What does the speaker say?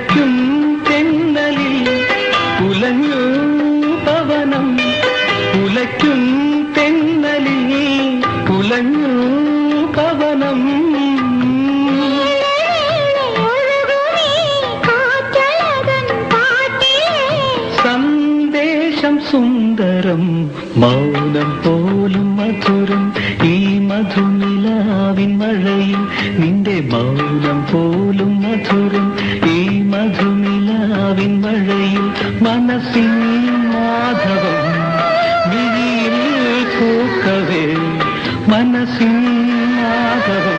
കുലയ്ക്കും തെന്നലിൽ കുലഞ്ഞു പവനം കുലയ്ക്കും തെന്നലിൽ കുലഞ്ഞു പവനം സന്ദേശം സുന്ദരം മൗനം പോലും മധുരം ഈ മധുനിലാവിൻ മഴയിൽ നിന്റെ മൗനം പോലും മധുരം ഈ മധുനിലാവിൻ മഴയിൽ മനസ്സിൻ മാധവം മിഴിയിൽ പൂക്കവേ മനസ്സിൻ മാധവം